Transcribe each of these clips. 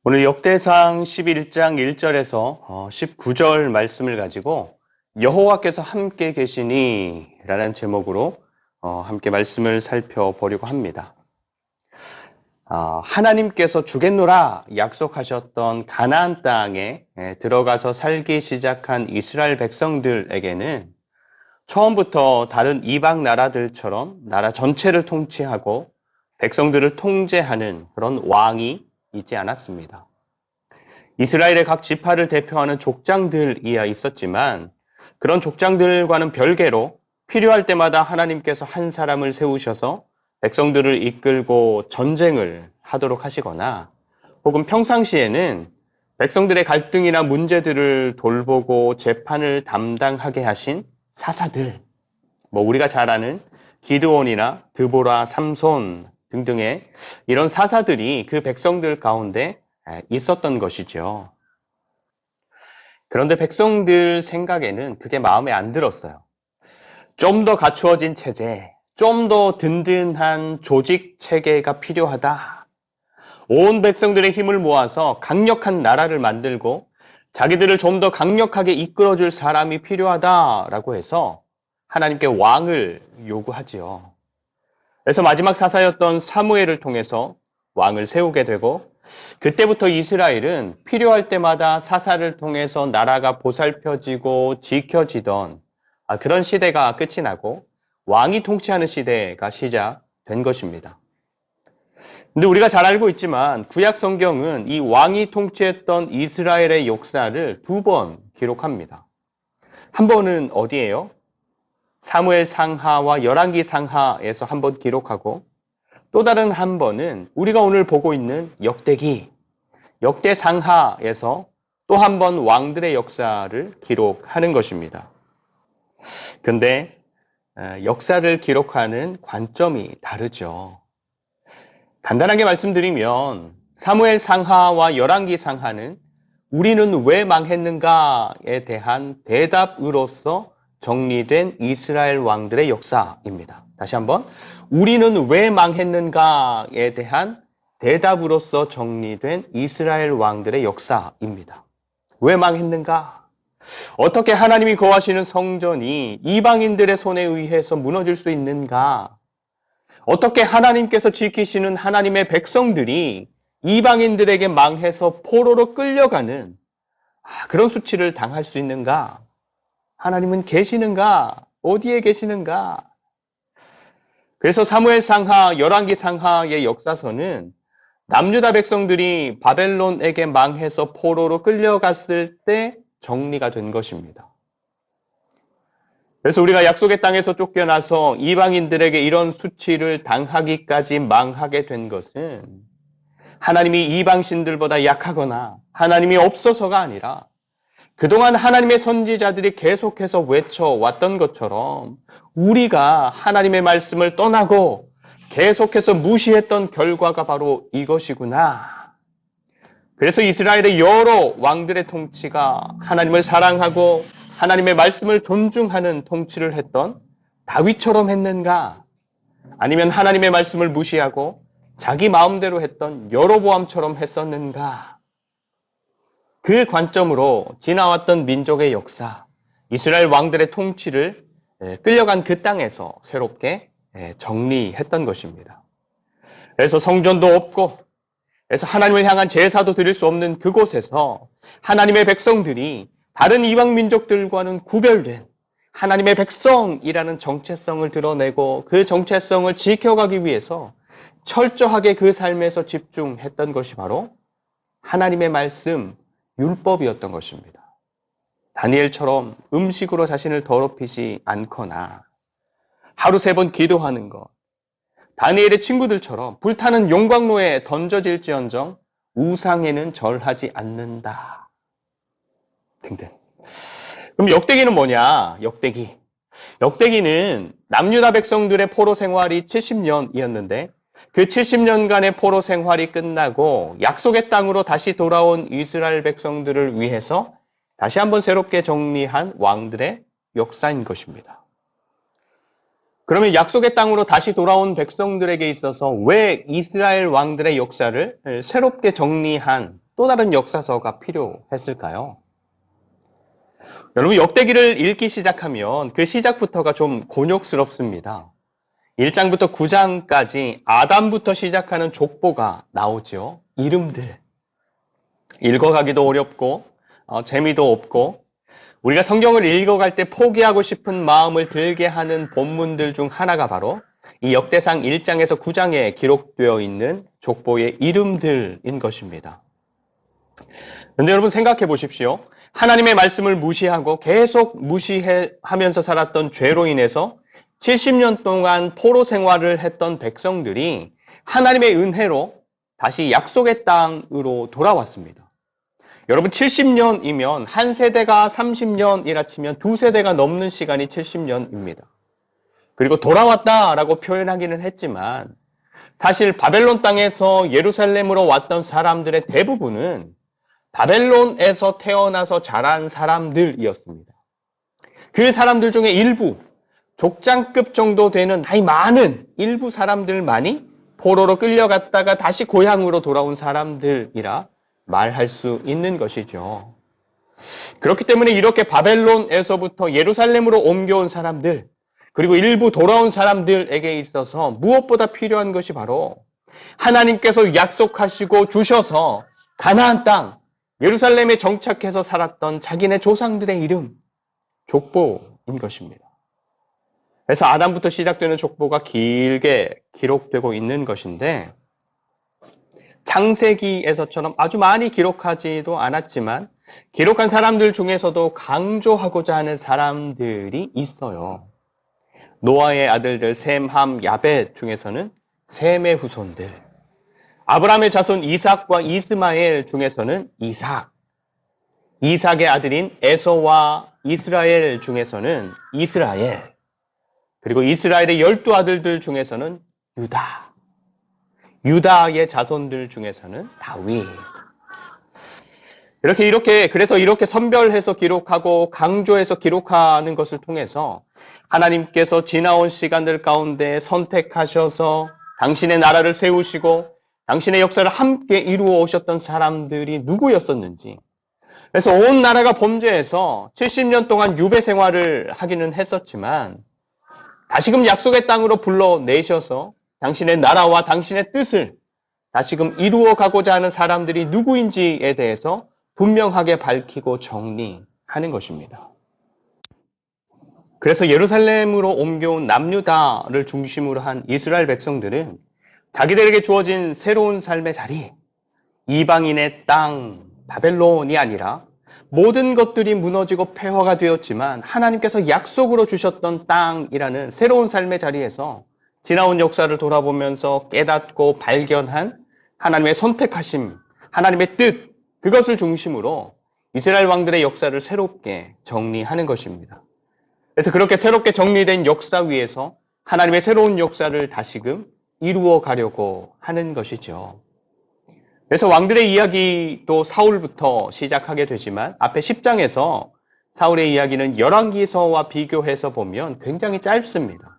오늘 역대상 11장 1절에서 19절 말씀을 가지고 여호와께서 함께 계시니 라는 제목으로 함께 말씀을 살펴보려고 합니다. 하나님께서 주겠노라 약속하셨던 가나안 땅에 들어가서 살기 시작한 이스라엘 백성들에게는 처음부터 다른 이방 나라들처럼 나라 전체를 통치하고 백성들을 통제하는 그런 왕이 있지 않았습니다. 이스라엘의 각 지파를 대표하는 족장들이야 있었지만 그런 족장들과는 별개로 필요할 때마다 하나님께서 한 사람을 세우셔서 백성들을 이끌고 전쟁을 하도록 하시거나 혹은 평상시에는 백성들의 갈등이나 문제들을 돌보고 재판을 담당하게 하신 사사들, 우리가 잘 아는 기드온이나 드보라, 삼손 등등의 이런 사사들이 그 백성들 가운데 있었던 것이죠. 그런데 백성들 생각에는 그게 마음에 안 들었어요. 좀 더 갖추어진 체제, 좀 더 든든한 조직 체계가 필요하다. 온 백성들의 힘을 모아서 강력한 나라를 만들고 자기들을 좀 더 강력하게 이끌어줄 사람이 필요하다라고 해서 하나님께 왕을 요구하지요. 그래서 마지막 사사였던 사무엘을 통해서 왕을 세우게 되고 그때부터 이스라엘은 필요할 때마다 사사를 통해서 나라가 보살펴지고 지켜지던 그런 시대가 끝이 나고 왕이 통치하는 시대가 시작된 것입니다. 근데 우리가 잘 알고 있지만 구약 성경은 이 왕이 통치했던 이스라엘의 역사를 두 번 기록합니다. 한 번은 어디예요? 사무엘 상하와 열왕기 상하에서 한 번 기록하고 또 다른 한 번은 우리가 오늘 보고 있는 역대기, 역대상하에서 또 한 번 왕들의 역사를 기록하는 것입니다. 근데 역사를 기록하는 관점이 다르죠. 간단하게 말씀드리면 사무엘 상하와 열왕기 상하는 우리는 왜 망했는가에 대한 대답으로서 정리된 이스라엘 왕들의 역사입니다. 다시 한번 우리는 왜 망했는가에 대한 대답으로서 정리된 이스라엘 왕들의 역사입니다. 왜 망했는가? 어떻게 하나님이 거하시는 성전이 이방인들의 손에 의해서 무너질 수 있는가? 어떻게 하나님께서 지키시는 하나님의 백성들이 이방인들에게 망해서 포로로 끌려가는 그런 수치를 당할 수 있는가? 하나님은 계시는가? 어디에 계시는가? 그래서 사무엘 상하, 열왕기 상하의 역사서는 남유다 백성들이 바벨론에게 망해서 포로로 끌려갔을 때 정리가 된 것입니다. 그래서 우리가 약속의 땅에서 쫓겨나서 이방인들에게 이런 수치를 당하기까지 망하게 된 것은 하나님이 이방신들보다 약하거나 하나님이 없어서가 아니라 그동안 하나님의 선지자들이 계속해서 외쳐왔던 것처럼 우리가 하나님의 말씀을 떠나고 계속해서 무시했던 결과가 바로 이것이구나. 그래서 이스라엘의 여러 왕들의 통치가 하나님을 사랑하고 하나님의 말씀을 존중하는 통치를 했던 다윗처럼 했는가? 아니면 하나님의 말씀을 무시하고 자기 마음대로 했던 여로보암처럼 했었는가? 그 관점으로 지나왔던 민족의 역사, 이스라엘 왕들의 통치를 끌려간 그 땅에서 새롭게 정리했던 것입니다. 그래서 성전도 없고, 그래서 하나님을 향한 제사도 드릴 수 없는 그곳에서 하나님의 백성들이 다른 이방 민족들과는 구별된 하나님의 백성이라는 정체성을 드러내고 그 정체성을 지켜가기 위해서 철저하게 그 삶에서 집중했던 것이 바로 하나님의 말씀, 율법이었던 것입니다. 다니엘처럼 음식으로 자신을 더럽히지 않거나 하루 3번 기도하는 것, 다니엘의 친구들처럼 불타는 용광로에 던져질지언정 우상에는 절하지 않는다. 등등. 그럼 역대기는 뭐냐? 역대기는 남유다 백성들의 포로 생활이 70년이었는데 그 70년간의 포로 생활이 끝나고 약속의 땅으로 다시 돌아온 이스라엘 백성들을 위해서 다시 한번 새롭게 정리한 왕들의 역사인 것입니다. 그러면 약속의 땅으로 다시 돌아온 백성들에게 있어서 왜 이스라엘 왕들의 역사를 새롭게 정리한 또 다른 역사서가 필요했을까요? 여러분, 역대기를 읽기 시작하면 그 시작부터가 좀 곤욕스럽습니다. 1장부터 9장까지 아담부터 시작하는 족보가 나오죠. 이름들. 읽어가기도 어렵고 재미도 없고 우리가 성경을 읽어갈 때 포기하고 싶은 마음을 들게 하는 본문들 중 하나가 바로 이 역대상 1장에서 9장에 기록되어 있는 족보의 이름들인 것입니다. 그런데 여러분 생각해 보십시오. 하나님의 말씀을 무시하고 계속 무시하면서 살았던 죄로 인해서 70년 동안 포로 생활을 했던 백성들이 하나님의 은혜로 다시 약속의 땅으로 돌아왔습니다. 여러분 70년이면 한 세대가 30년이라 치면 두 세대가 넘는 시간이 70년입니다. 그리고 돌아왔다라고 표현하기는 했지만 사실 바벨론 땅에서 예루살렘으로 왔던 사람들의 대부분은 바벨론에서 태어나서 자란 사람들이었습니다. 그 사람들 중에 일부, 족장급 정도 되는 나이 많은 일부 사람들만이 포로로 끌려갔다가 다시 고향으로 돌아온 사람들이라 말할 수 있는 것이죠. 그렇기 때문에 이렇게 바벨론에서부터 예루살렘으로 옮겨온 사람들, 그리고 일부 돌아온 사람들에게 있어서 무엇보다 필요한 것이 바로 하나님께서 약속하시고 주셔서 가나안 땅, 예루살렘에 정착해서 살았던 자기네 조상들의 이름, 족보인 것입니다. 그래서 아담부터 시작되는 족보가 길게 기록되고 있는 것인데 창세기에서처럼 아주 많이 기록하지도 않았지만 기록한 사람들 중에서도 강조하고자 하는 사람들이 있어요. 노아의 아들들 셈, 함, 야벳 중에서는 셈의 후손들, 아브라함의 자손 이삭과 이스마엘 중에서는 이삭, 이삭의 아들인 에서와 이스라엘 중에서는 이스라엘, 그리고 이스라엘의 12아들들 중에서는 유다, 유다의 자손들 중에서는 다윗. 그래서 이렇게 선별해서 기록하고 강조해서 기록하는 것을 통해서 하나님께서 지나온 시간들 가운데 선택하셔서 당신의 나라를 세우시고 당신의 역사를 함께 이루어 오셨던 사람들이 누구였었는지, 그래서 온 나라가 범죄해서 70년 동안 유배 생활을 하기는 했었지만 다시금 약속의 땅으로 불러내셔서 당신의 나라와 당신의 뜻을 다시금 이루어 가고자 하는 사람들이 누구인지에 대해서 분명하게 밝히고 정리하는 것입니다. 그래서 예루살렘으로 옮겨온 남유다를 중심으로 한 이스라엘 백성들은 자기들에게 주어진 새로운 삶의 자리, 이방인의 땅, 바벨론이 아니라 모든 것들이 무너지고 폐허가 되었지만 하나님께서 약속으로 주셨던 땅이라는 새로운 삶의 자리에서 지나온 역사를 돌아보면서 깨닫고 발견한 하나님의 선택하심, 하나님의 뜻, 그것을 중심으로 이스라엘 왕들의 역사를 새롭게 정리하는 것입니다. 그래서 그렇게 새롭게 정리된 역사 위에서 하나님의 새로운 역사를 다시금 이루어 가려고 하는 것이죠. 그래서 왕들의 이야기도 사울부터 시작하게 되지만 앞에 10장에서 사울의 이야기는 열왕기서와 비교해서 보면 굉장히 짧습니다.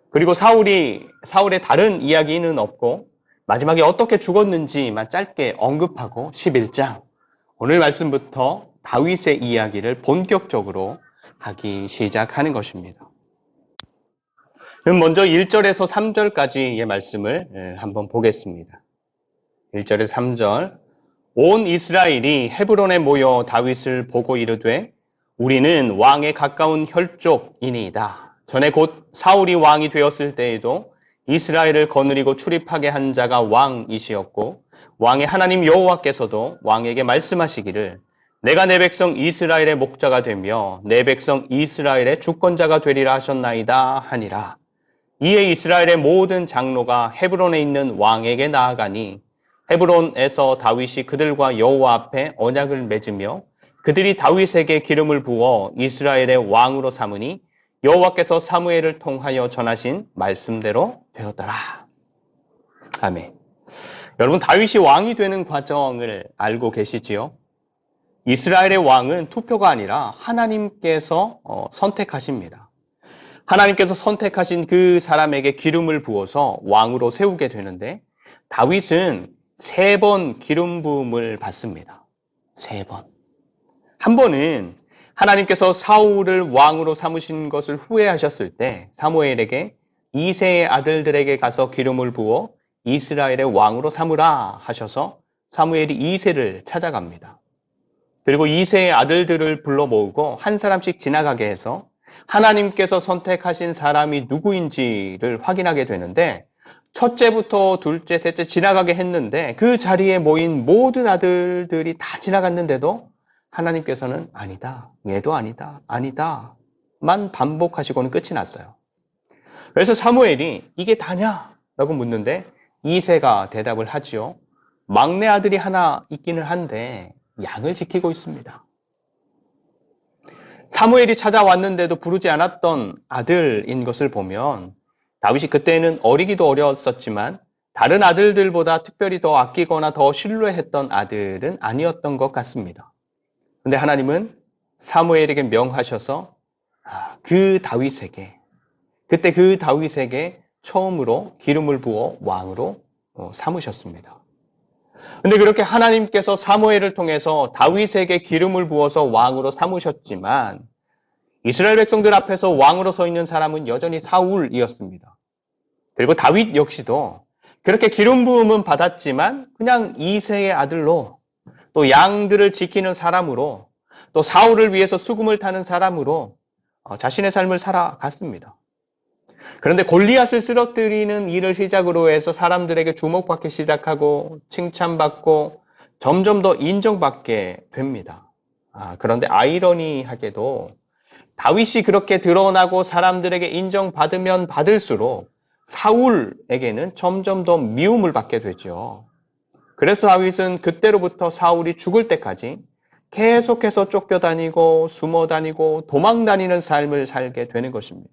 그리고 사울의 다른 이야기는 없고 마지막에 어떻게 죽었는지만 짧게 언급하고 11장, 오늘 말씀부터 다윗의 이야기를 본격적으로 하기 시작하는 것입니다. 그럼 먼저 1절에서 3절까지의 말씀을 한번 보겠습니다. 1절에서 3절, 온 이스라엘이 헤브론에 모여 다윗을 보고 이르되 우리는 왕에 가까운 혈족이니이다. 전에 곧 사울이 왕이 되었을 때에도 이스라엘을 거느리고 출입하게 한 자가 왕이시었고 왕의 하나님 여호와께서도 왕에게 말씀하시기를 내가 내 백성 이스라엘의 목자가 되며 내 백성 이스라엘의 주권자가 되리라 하셨나이다 하니라. 이에 이스라엘의 모든 장로가 헤브론에 있는 왕에게 나아가니 헤브론에서 다윗이 그들과 여호와 앞에 언약을 맺으며 그들이 다윗에게 기름을 부어 이스라엘의 왕으로 삼으니 여호와께서 사무엘을 통하여 전하신 말씀대로 되었더라. 아멘. 여러분, 다윗이 왕이 되는 과정을 알고 계시지요? 이스라엘의 왕은 투표가 아니라 하나님께서 선택하십니다. 하나님께서 선택하신 그 사람에게 기름을 부어서 왕으로 세우게 되는데 다윗은 3번 기름 부음을 받습니다. 3번. 한 번은 하나님께서 사울을 왕으로 삼으신 것을 후회하셨을 때 사무엘에게 이새의 아들들에게 가서 기름을 부어 이스라엘의 왕으로 삼으라 하셔서 사무엘이 이새를 찾아갑니다. 그리고 이새의 아들들을 불러 모으고 한 사람씩 지나가게 해서 하나님께서 선택하신 사람이 누구인지를 확인하게 되는데 첫째부터 둘째, 셋째 지나가게 했는데 그 자리에 모인 모든 아들들이 다 지나갔는데도 하나님께서는 아니다, 얘도 아니다, 아니다 만 반복하시고는 끝이 났어요. 그래서 사무엘이 이게 다냐? 라고 묻는데 이새가 대답을 하지요. 막내 아들이 하나 있기는 한데 양을 지키고 있습니다. 사무엘이 찾아왔는데도 부르지 않았던 아들인 것을 보면 다윗이 그때는 어리기도 어렸었지만 다른 아들들보다 특별히 더 아끼거나 더 신뢰했던 아들은 아니었던 것 같습니다. 그런데 하나님은 사무엘에게 명하셔서 그 다윗에게 처음으로 기름을 부어 왕으로 삼으셨습니다. 근데 그렇게 하나님께서 사무엘을 통해서 다윗에게 기름을 부어서 왕으로 삼으셨지만 이스라엘 백성들 앞에서 왕으로 서 있는 사람은 여전히 사울이었습니다. 그리고 다윗 역시도 그렇게 기름 부음은 받았지만 그냥 이새의 아들로 또 양들을 지키는 사람으로 또 사울을 위해서 수금을 타는 사람으로 자신의 삶을 살아갔습니다. 그런데 골리앗을 쓰러뜨리는 일을 시작으로 해서 사람들에게 주목받기 시작하고 칭찬받고 점점 더 인정받게 됩니다. 그런데 아이러니하게도 다윗이 그렇게 드러나고 사람들에게 인정받으면 받을수록 사울에게는 점점 더 미움을 받게 되죠. 그래서 다윗은 그때로부터 사울이 죽을 때까지 계속해서 쫓겨다니고 숨어다니고 도망다니는 삶을 살게 되는 것입니다.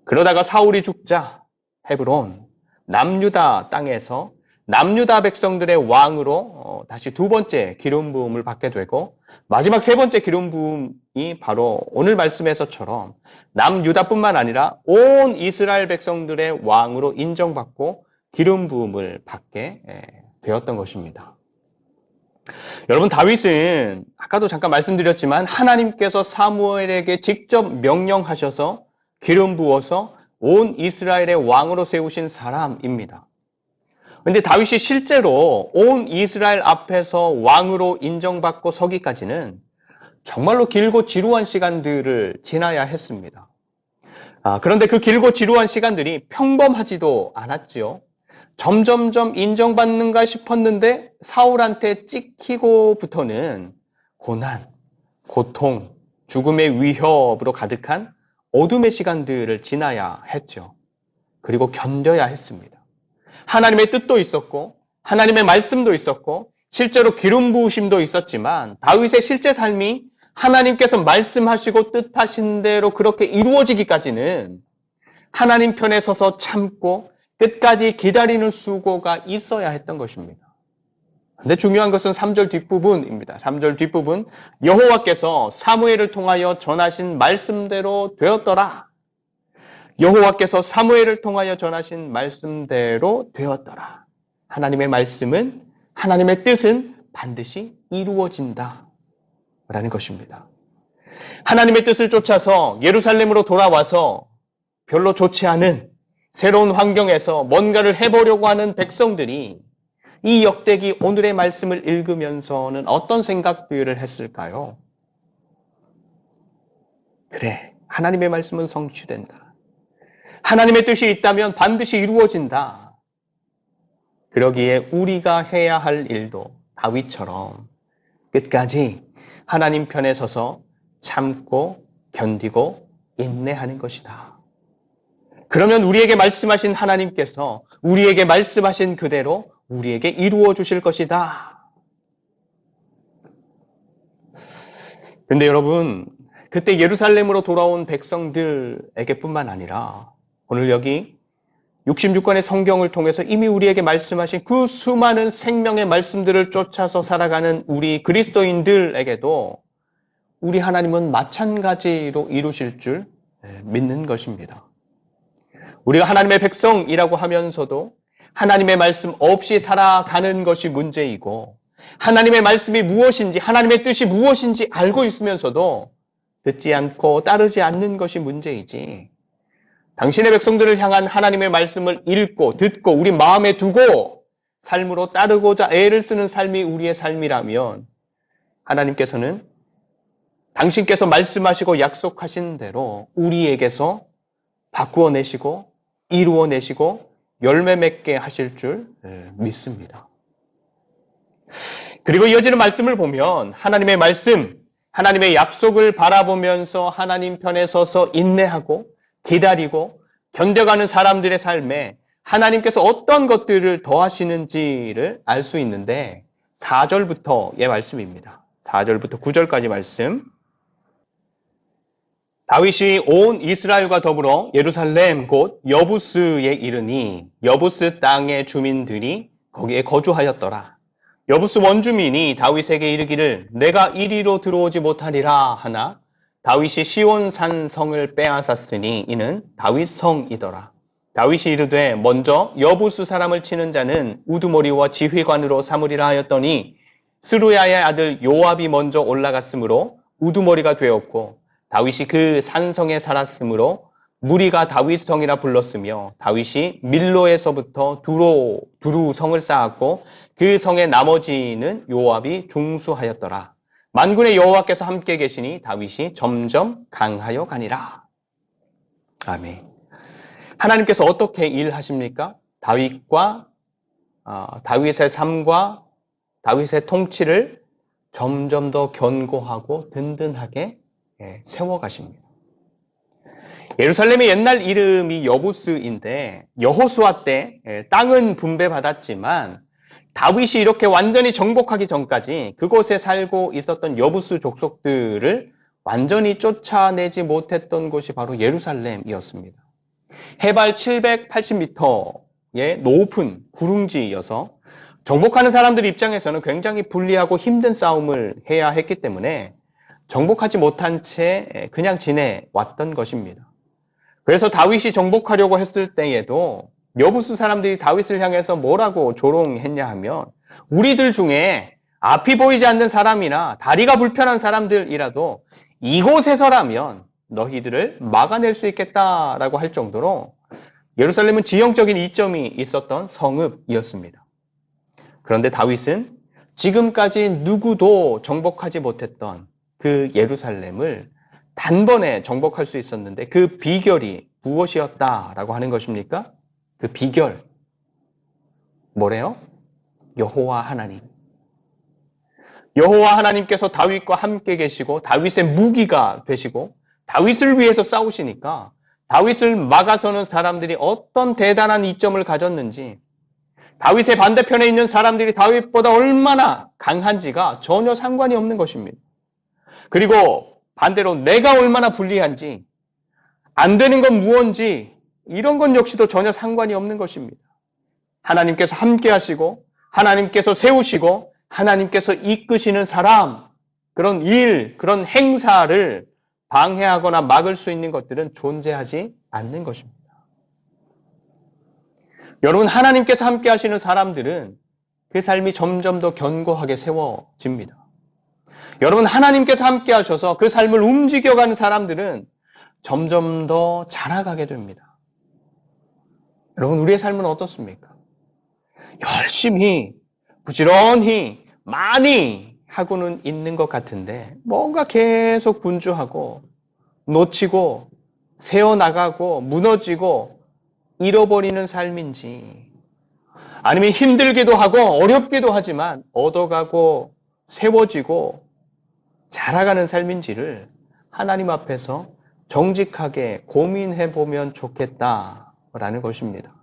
그러다가 사울이 죽자 헤브론, 남유다 땅에서 남유다 백성들의 왕으로 다시 두 번째 기름 부음을 받게 되고 마지막 세 번째 기름 부음이 바로 오늘 말씀에서처럼 남유다뿐만 아니라 온 이스라엘 백성들의 왕으로 인정받고 기름 부음을 받게 되었던 것입니다. 여러분, 다윗은 아까도 잠깐 말씀드렸지만 하나님께서 사무엘에게 직접 명령하셔서 기름 부어서 온 이스라엘의 왕으로 세우신 사람입니다. 그런데 다윗이 실제로 온 이스라엘 앞에서 왕으로 인정받고 서기까지는 정말로 길고 지루한 시간들을 지나야 했습니다. 그런데 그 길고 지루한 시간들이 평범하지도 않았지요. 점점점 인정받는가 싶었는데 사울한테 찍히고부터는 고난, 고통, 죽음의 위협으로 가득한 어둠의 시간들을 지나야 했죠. 그리고 견뎌야 했습니다. 하나님의 뜻도 있었고 하나님의 말씀도 있었고 실제로 기름 부으심도 있었지만 다윗의 실제 삶이 하나님께서 말씀하시고 뜻하신 대로 그렇게 이루어지기까지는 하나님 편에 서서 참고 끝까지 기다리는 수고가 있어야 했던 것입니다. 근데 중요한 것은 3절 뒷부분입니다. 3절 뒷부분, 여호와께서 사무엘을 통하여 전하신 말씀대로 되었더라. 여호와께서 사무엘을 통하여 전하신 말씀대로 되었더라. 하나님의 말씀은, 하나님의 뜻은 반드시 이루어진다 라는 것입니다. 하나님의 뜻을 쫓아서 예루살렘으로 돌아와서 별로 좋지 않은 새로운 환경에서 뭔가를 해보려고 하는 백성들이 이 역대기 오늘의 말씀을 읽으면서는 어떤 생각들을 했을까요? 그래, 하나님의 말씀은 성취된다. 하나님의 뜻이 있다면 반드시 이루어진다. 그러기에 우리가 해야 할 일도 다윗처럼 끝까지 하나님 편에 서서 참고 견디고 인내하는 것이다. 그러면 우리에게 말씀하신 하나님께서 우리에게 말씀하신 그대로 우리에게 이루어 주실 것이다. 근데 여러분, 그때 예루살렘으로 돌아온 백성들에게뿐만 아니라 오늘 여기 66권의 성경을 통해서 이미 우리에게 말씀하신 그 수많은 생명의 말씀들을 쫓아서 살아가는 우리 그리스도인들에게도 우리 하나님은 마찬가지로 이루실 줄 믿는 것입니다. 우리가 하나님의 백성이라고 하면서도 하나님의 말씀 없이 살아가는 것이 문제이고 하나님의 말씀이 무엇인지 하나님의 뜻이 무엇인지 알고 있으면서도 듣지 않고 따르지 않는 것이 문제이지 당신의 백성들을 향한 하나님의 말씀을 읽고 듣고 우리 마음에 두고 삶으로 따르고자 애를 쓰는 삶이 우리의 삶이라면 하나님께서는 당신께서 말씀하시고 약속하신 대로 우리에게서 바꾸어내시고 이루어내시고 열매 맺게 하실 줄 믿습니다. 그리고 이어지는 말씀을 보면 하나님의 말씀, 하나님의 약속을 바라보면서 하나님 편에 서서 인내하고 기다리고 견뎌가는 사람들의 삶에 하나님께서 어떤 것들을 더하시는지를 알 수 있는데 4절부터의 말씀입니다. 4절부터 9절까지 말씀. 다윗이 온 이스라엘과 더불어 예루살렘 곧 여부스에 이르니 여부스 땅의 주민들이 거기에 거주하였더라. 여부스 원주민이 다윗에게 이르기를 내가 이리로 들어오지 못하리라 하나 다윗이 시온산 성을 빼앗았으니 이는 다윗 성이더라. 다윗이 이르되 먼저 여부스 사람을 치는 자는 우두머리와 지휘관으로 삼으리라 하였더니 스루야의 아들 요압이 먼저 올라갔으므로 우두머리가 되었고 다윗이 그 산성에 살았으므로 무리가 다윗 성이라 불렀으며 다윗이 밀로에서부터 두루 성을 쌓았고 그 성의 나머지는 요압이 중수하였더라. 만군의 여호와께서 함께 계시니 다윗이 점점 강하여 가니라. 아멘. 하나님께서 어떻게 일하십니까? 다윗의 삶과 다윗의 통치를 점점 더 견고하고 든든하게 세워가십니다. 예루살렘의 옛날 이름이 여부스인데 여호수아 때 땅은 분배받았지만 다윗이 이렇게 완전히 정복하기 전까지 그곳에 살고 있었던 여부스 족속들을 완전히 쫓아내지 못했던 곳이 바로 예루살렘이었습니다. 해발 780m의 높은 구릉지여서 정복하는 사람들 입장에서는 굉장히 불리하고 힘든 싸움을 해야 했기 때문에 정복하지 못한 채 그냥 지내왔던 것입니다. 그래서 다윗이 정복하려고 했을 때에도 여부스 사람들이 다윗을 향해서 뭐라고 조롱했냐 하면 우리들 중에 앞이 보이지 않는 사람이나 다리가 불편한 사람들이라도 이곳에서라면 너희들을 막아낼 수 있겠다라고 할 정도로 예루살렘은 지형적인 이점이 있었던 성읍이었습니다. 그런데 다윗은 지금까지 누구도 정복하지 못했던 그 예루살렘을 단번에 정복할 수 있었는데 그 비결이 무엇이었다라고 하는 것입니까? 그 비결 뭐래요? 여호와 하나님. 여호와 하나님께서 다윗과 함께 계시고 다윗의 무기가 되시고 다윗을 위해서 싸우시니까 다윗을 막아서는 사람들이 어떤 대단한 이점을 가졌는지 다윗의 반대편에 있는 사람들이 다윗보다 얼마나 강한지가 전혀 상관이 없는 것입니다. 그리고 반대로 내가 얼마나 불리한지 안 되는 건 무언지 이런 건 역시도 전혀 상관이 없는 것입니다. 하나님께서 함께 하시고 하나님께서 세우시고 하나님께서 이끄시는 사람, 그런 일, 그런 행사를 방해하거나 막을 수 있는 것들은 존재하지 않는 것입니다. 여러분, 하나님께서 함께 하시는 사람들은 그 삶이 점점 더 견고하게 세워집니다. 여러분, 하나님께서 함께 하셔서 그 삶을 움직여가는 사람들은 점점 더 자라가게 됩니다. 여러분, 우리의 삶은 어떻습니까? 열심히, 부지런히, 많이 하고는 있는 것 같은데 뭔가 계속 분주하고 놓치고 새어나가고 무너지고 잃어버리는 삶인지 아니면 힘들기도 하고 어렵기도 하지만 얻어가고 세워지고 자라가는 삶인지를 하나님 앞에서 정직하게 고민해 보면 좋겠다라는 것입니다.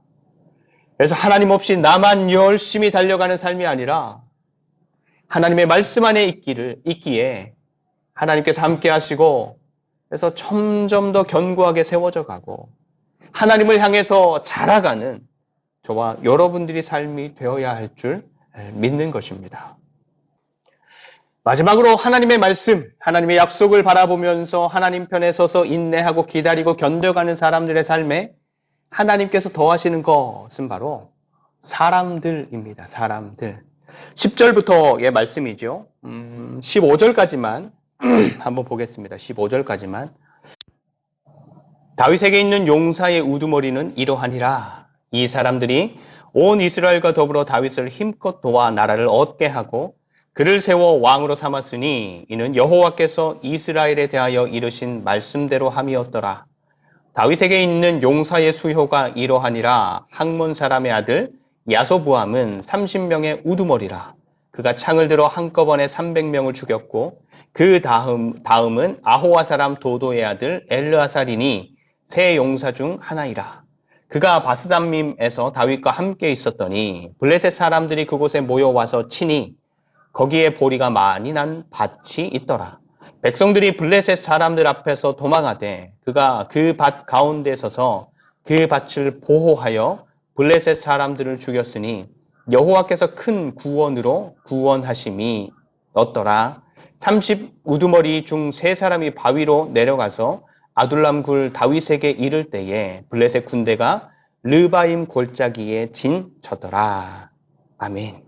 그래서 하나님 없이 나만 열심히 달려가는 삶이 아니라 하나님의 말씀 안에 있기에 하나님께서 함께 하시고 그래서 점점 더 견고하게 세워져 가고 하나님을 향해서 자라가는 저와 여러분들이 삶이 되어야 할 줄 믿는 것입니다. 마지막으로 하나님의 말씀, 하나님의 약속을 바라보면서 하나님 편에 서서 인내하고 기다리고 견뎌가는 사람들의 삶에 하나님께서 더하시는 것은 바로 사람들입니다. 사람들. 10절부터의 말씀이죠. 15절까지만 한번 보겠습니다. 15절까지만. 다윗에게 있는 용사의 우두머리는 이러하니라. 이 사람들이 온 이스라엘과 더불어 다윗을 힘껏 도와 나라를 얻게 하고 그를 세워 왕으로 삼았으니 이는 여호와께서 이스라엘에 대하여 이르신 말씀대로 함이었더라. 다윗에게 있는 용사의 수효가 이러하니라. 학몬 사람의 아들 야소부함은 30명의 우두머리라. 그가 창을 들어 한꺼번에 300명을 죽였고 그 다음은 아호와 사람 도도의 아들 엘르아살이니 세 용사 중 하나이라. 그가 바스담밈에서 다윗과 함께 있었더니 블레셋 사람들이 그곳에 모여와서 치니 거기에 보리가 많이 난 밭이 있더라. 백성들이 블레셋 사람들 앞에서 도망하되 그가 그 밭 가운데 서서 그 밭을 보호하여 블레셋 사람들을 죽였으니 여호와께서 큰 구원으로 구원하심이 없더라. 30 우두머리 중 세 사람이 바위로 내려가서 아둘람 굴 다윗에게 이를 때에 블레셋 군대가 르바임 골짜기에 진쳤더라. 아멘.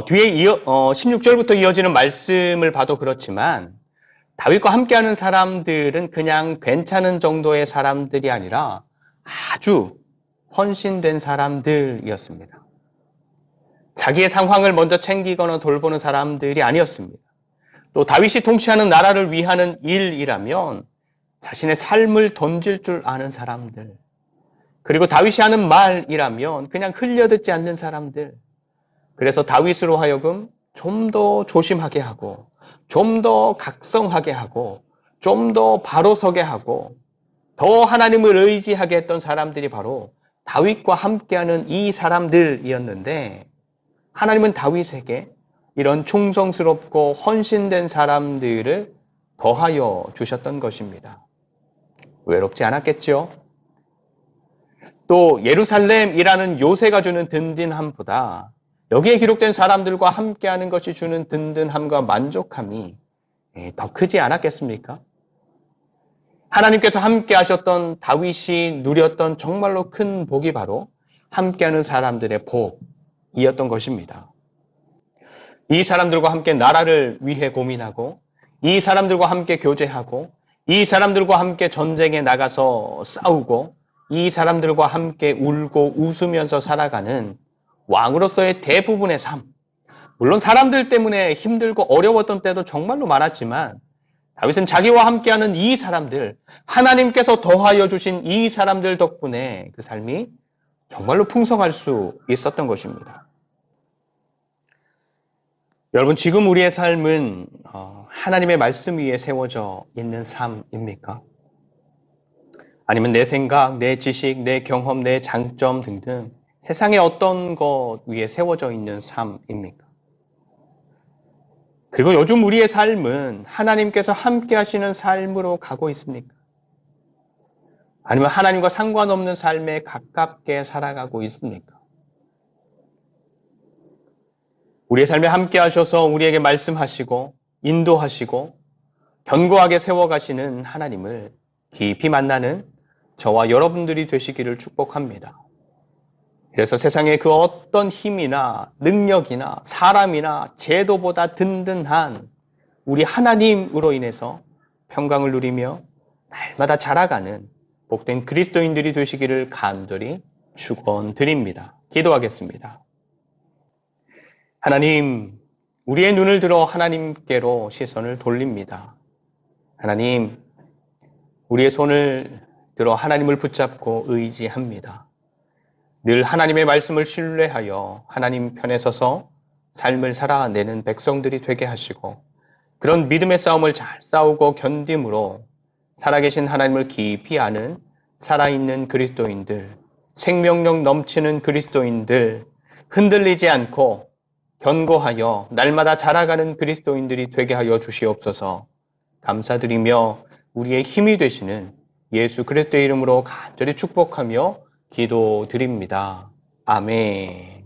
뒤에 16절부터 이어지는 말씀을 봐도 그렇지만 다윗과 함께하는 사람들은 그냥 괜찮은 정도의 사람들이 아니라 아주 헌신된 사람들이었습니다. 자기의 상황을 먼저 챙기거나 돌보는 사람들이 아니었습니다. 또 다윗이 통치하는 나라를 위하는 일이라면 자신의 삶을 던질 줄 아는 사람들, 그리고 다윗이 하는 말이라면 그냥 흘려듣지 않는 사람들, 그래서 다윗으로 하여금 좀 더 조심하게 하고 좀 더 각성하게 하고 좀 더 바로 서게 하고 더 하나님을 의지하게 했던 사람들이 바로 다윗과 함께하는 이 사람들이었는데 하나님은 다윗에게 이런 충성스럽고 헌신된 사람들을 더하여 주셨던 것입니다. 외롭지 않았겠죠? 또 예루살렘이라는 요새가 주는 든든함보다 여기에 기록된 사람들과 함께하는 것이 주는 든든함과 만족함이 더 크지 않았겠습니까? 하나님께서 함께 하셨던 다윗이 누렸던 정말로 큰 복이 바로 함께하는 사람들의 복이었던 것입니다. 이 사람들과 함께 나라를 위해 고민하고 이 사람들과 함께 교제하고 이 사람들과 함께 전쟁에 나가서 싸우고 이 사람들과 함께 울고 웃으면서 살아가는 왕으로서의 대부분의 삶, 물론 사람들 때문에 힘들고 어려웠던 때도 정말로 많았지만 다윗은 자기와 함께하는 이 사람들, 하나님께서 더하여 주신 이 사람들 덕분에 그 삶이 정말로 풍성할 수 있었던 것입니다. 여러분, 지금 우리의 삶은 하나님의 말씀 위에 세워져 있는 삶입니까? 아니면 내 생각, 내 지식, 내 경험, 내 장점 등등 세상의 어떤 것 위에 세워져 있는 삶입니까? 그리고 요즘 우리의 삶은 하나님께서 함께 하시는 삶으로 가고 있습니까? 아니면 하나님과 상관없는 삶에 가깝게 살아가고 있습니까? 우리의 삶에 함께 하셔서 우리에게 말씀하시고 인도하시고 견고하게 세워가시는 하나님을 깊이 만나는 저와 여러분들이 되시기를 축복합니다. 그래서 세상의 그 어떤 힘이나 능력이나 사람이나 제도보다 든든한 우리 하나님으로 인해서 평강을 누리며 날마다 자라가는 복된 그리스도인들이 되시기를 간절히 축원드립니다. 기도하겠습니다. 하나님, 우리의 눈을 들어 하나님께로 시선을 돌립니다. 하나님, 우리의 손을 들어 하나님을 붙잡고 의지합니다. 늘 하나님의 말씀을 신뢰하여 하나님 편에 서서 삶을 살아내는 백성들이 되게 하시고 그런 믿음의 싸움을 잘 싸우고 견딤으로 살아계신 하나님을 깊이 아는 살아있는 그리스도인들, 생명력 넘치는 그리스도인들, 흔들리지 않고 견고하여 날마다 자라가는 그리스도인들이 되게 하여 주시옵소서. 감사드리며 우리의 힘이 되시는 예수 그리스도의 이름으로 간절히 축복하며 기도드립니다. 아멘.